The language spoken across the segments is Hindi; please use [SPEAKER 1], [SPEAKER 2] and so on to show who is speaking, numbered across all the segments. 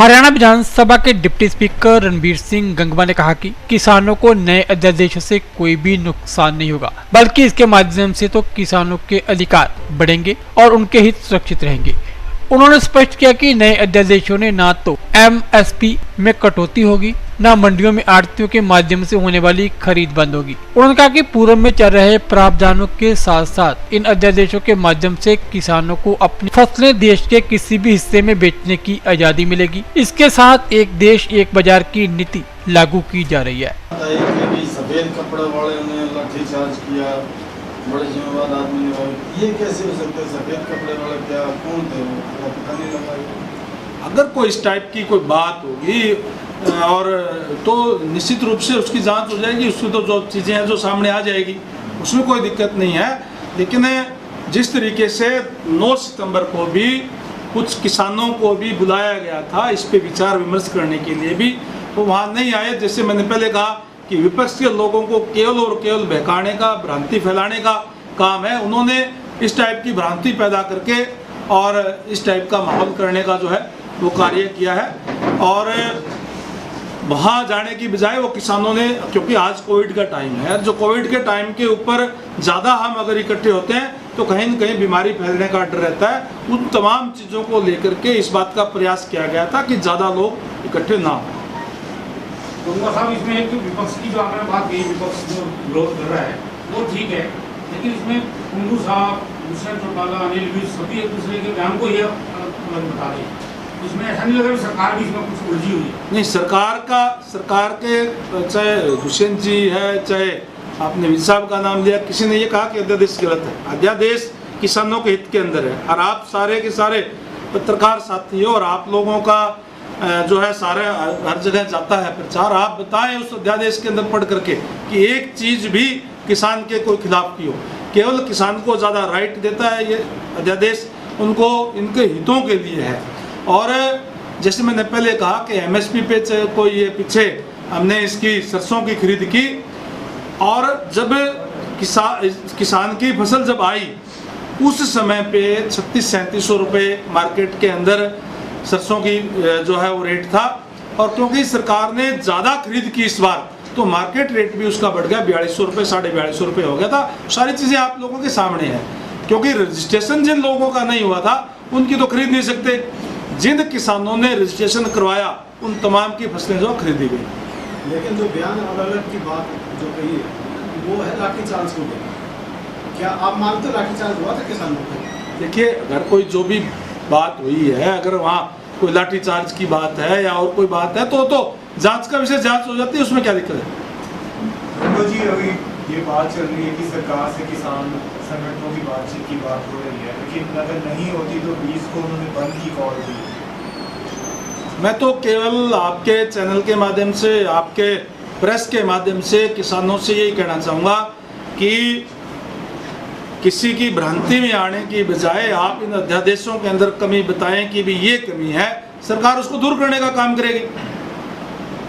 [SPEAKER 1] हरियाणा विधानसभा के डिप्टी स्पीकर रणबीर सिंह गंगवा ने कहा कि किसानों को नए अध्यादेशों से कोई भी नुकसान नहीं होगा, बल्कि इसके माध्यम से तो किसानों के अधिकार बढ़ेंगे और उनके हित सुरक्षित रहेंगे। उन्होंने स्पष्ट किया कि नए अध्यादेशों ने ना तो एमएसपी में कटौती होगी, न मंडियों में आड़तियों के माध्यम से होने वाली खरीद बंद होगी। उन्होंने कहा कि पूर्व में चल रहे प्रावधानों के साथ साथ इन अध्यादेशों के माध्यम से किसानों को अपनी फसलें देश के किसी भी हिस्से में बेचने की आजादी मिलेगी। इसके साथ एक देश एक बाजार की नीति लागू की जा रही है।
[SPEAKER 2] सफेद कपड़े वाले ने लाठीचार्ज किया, बड़े जिम्मेदार आदमी ने, ये कैसे हो सकता है? सफेद कपड़े वाले क्या कौन थे? वो पता नहीं लगा।
[SPEAKER 3] अगर कोई इस टाइप की कोई बात होगी और तो निश्चित रूप से उसकी जांच हो जाएगी, उसकी तो जो चीज़ें हैं जो सामने आ जाएगी, उसमें कोई दिक्कत नहीं है। लेकिन जिस तरीके से 9 सितंबर को भी कुछ किसानों को भी बुलाया गया था इस पे विचार विमर्श करने के लिए भी, तो वहाँ नहीं आए। जैसे मैंने पहले कहा कि विपक्ष के लोगों को केवल और केवल बहकाने का, भ्रांति फैलाने का काम है। उन्होंने इस टाइप की भ्रांति पैदा करके और इस टाइप का माहौल करने का जो है वो कार्य किया है। और वहाँ जाने की बजाय वो किसानों ने, क्योंकि आज कोविड का टाइम है, जो कोविड के टाइम के ऊपर ज़्यादा हम अगर इकट्ठे होते हैं तो कहीं न कहीं बीमारी फैलने का डर रहता है। उन तमाम चीज़ों को लेकर के इस बात का प्रयास किया गया था कि ज़्यादा लोग इकट्ठे ना हो।
[SPEAKER 4] साहब, इसमें एक विपक्ष की जो आपने बात की, विपक्ष जो विरोध कर रहा है वो ठीक है, लेकिन इसमें कुंदू साहब, दुष्यंत चौटाला, अनिल विज सभी एक दूसरे के बयान को ये अलग बता रहे हैं। इसमें ऐसा नहीं लग रहा सरकार भी इसमें कुछ उलझी हुई है? नहीं, सरकार के चाहे दुष्यंत जी है, चाहे आपने विज साहब का नाम लिया, किसी ने ये कहा कि अध्यादेश गलत है। अध्यादेश किसानों के हित के अंदर है और आप सारे के सारे पत्रकार साथी हो और आप लोगों का जो है सारे हर जगह जाता है प्रचार। आप बताएं उस अध्यादेश के अंदर पढ़ करके कि एक चीज़ भी किसान के कोई खिलाफ की हो। केवल किसान को ज़्यादा राइट देता है ये अध्यादेश, उनको इनके हितों के लिए है। और जैसे मैंने पहले कहा कि एमएसपी पे कोई ये पीछे हमने इसकी सरसों की खरीद की और जब किसान की फसल जब आई उस समय पे 3600-3700 रुपये मार्केट के अंदर सरसों की जो है वो रेट था। और क्योंकि सरकार ने ज़्यादा खरीद की इस बार, तो मार्केट रेट भी उसका बढ़ गया, 4200 रुपये, 4250 रुपये हो गया था। सारी चीज़ें आप लोगों के सामने हैं। क्योंकि रजिस्ट्रेशन जिन लोगों का नहीं हुआ था उनकी तो खरीद नहीं सकते। जिन किसानों ने रजिस्ट्रेशन करवाया उन तमाम की फसलें जो खरीदी गई।
[SPEAKER 2] लेकिन जो बयान अदालत की बात जो कही है वो है लाठीचार्ज को लेकर। क्या आप मानते हो लाठीचार्ज हुआ था किसानों को?
[SPEAKER 3] देखिए, अगर कोई जो भी बात हुई है, अगर वहाँ कोई लाठीचार्ज की बात है या और कोई बात है तो जांच का विषय जांच हो जाती है, उसमें क्या दिक्कत है?
[SPEAKER 5] जी, अभी ये बात चल रही है कि सरकार से किसान संगठनों की बातचीत की बात हो रही है, लेकिन अगर नहीं होती तो 20 को उन्होंने बंद की कॉल दी।
[SPEAKER 3] मैं तो केवल आपके चैनल के माध्यम से, आपके प्रेस के माध्यम से किसानों से यही कहना चाहूँगा कि किसी की भ्रांति में आने की बजाय आप इन अध्यादेशों के अंदर कमी बताएं कि भी ये कमी है, सरकार उसको दूर करने का काम करेगी।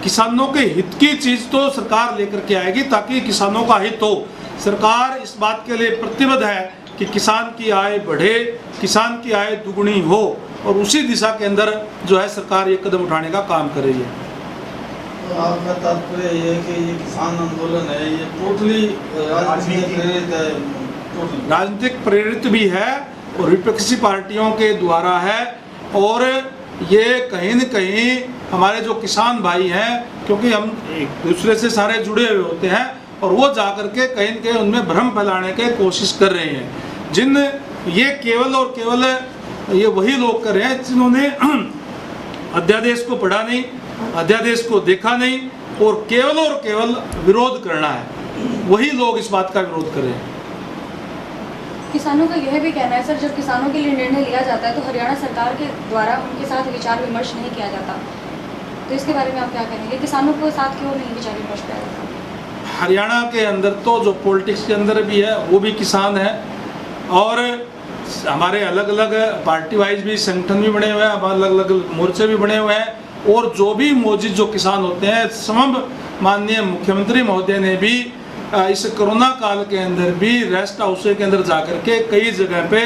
[SPEAKER 3] किसानों के हित की चीज़ तो सरकार लेकर के आएगी ताकि किसानों का हित हो। सरकार इस बात के लिए प्रतिबद्ध है कि किसान की आय बढ़े, किसान की आय दुगुनी हो और उसी दिशा के अंदर जो है सरकार ये कदम उठाने का काम कर रही है।
[SPEAKER 2] तो आपका तात्पर्य ये है कि ये किसान आंदोलन है, ये टोटली राजनीतिक प्रेरित है?
[SPEAKER 3] राजनीतिक प्रेरित भी है और विपक्षी पार्टियों के द्वारा है। और ये कहीं न कहीं हमारे जो किसान भाई हैं, क्योंकि हम एक दूसरे से सारे जुड़े हुए होते हैं, और वो जाकर के कहीं न कहीं उनमें भ्रम फैलाने की कोशिश कर रहे हैं। जिन ये केवल और केवल ये वही लोग कर रहे हैं जिन्होंने अध्यादेश को पढ़ा नहीं, अध्यादेश को देखा नहीं और केवल विरोध करना है, वही लोग इस बात का विरोध कर रहे हैं।
[SPEAKER 6] किसानों का यह भी कहना है सर, जब किसानों के लिए निर्णय लिया जाता है तो हरियाणा सरकार के द्वारा उनके साथ विचार विमर्श नहीं किया जाता, तो इसके बारे में आप क्या कहेंगे? किसानों के साथ क्यों नहीं विचार विमर्श किया जाता?
[SPEAKER 3] हरियाणा के अंदर तो जो पॉलिटिक्स के अंदर भी है वो भी किसान है और हमारे अलग अलग पार्टी वाइज भी संगठन भी बने हुए हैं, अलग अलग मोर्चे भी बने हुए हैं। और जो भी मौजूद जो किसान होते हैं, समम माननीय मुख्यमंत्री महोदय ने भी इस कोरोना काल के अंदर भी रेस्ट हाउस के अंदर जाकर के कई जगह पे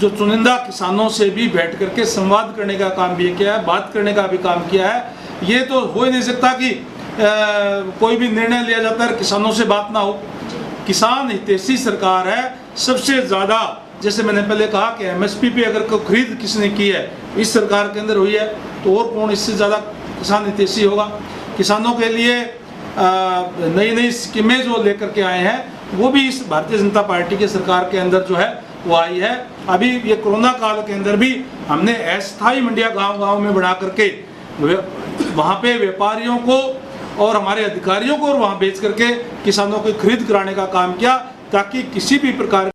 [SPEAKER 3] जो चुनिंदा किसानों से भी बैठ करके संवाद करने का काम भी किया है, बात करने का भी काम किया है। ये तो हो ही नहीं सकता कि कोई भी निर्णय लिया जाता है किसानों से बात ना हो। किसान हितैषी सरकार है। सबसे ज़्यादा, जैसे मैंने पहले कहा कि एमएसपी पे अगर कोई खरीद किसने की है इस सरकार के अंदर हुई है, तो और कौन इससे ज़्यादा किसान हितैषी होगा। किसानों के लिए नई नई स्कीमें जो लेकर के आए हैं वो भी इस भारतीय जनता पार्टी के सरकार के अंदर जो है वो आई है। अभी ये कोरोना काल के अंदर भी हमने अस्थायी मंडियाँ गांव-गांव में बना करके वहाँ पे व्यापारियों को और हमारे अधिकारियों को और वहाँ बेच करके किसानों को खरीद कराने का काम किया, ताकि किसी भी प्रकार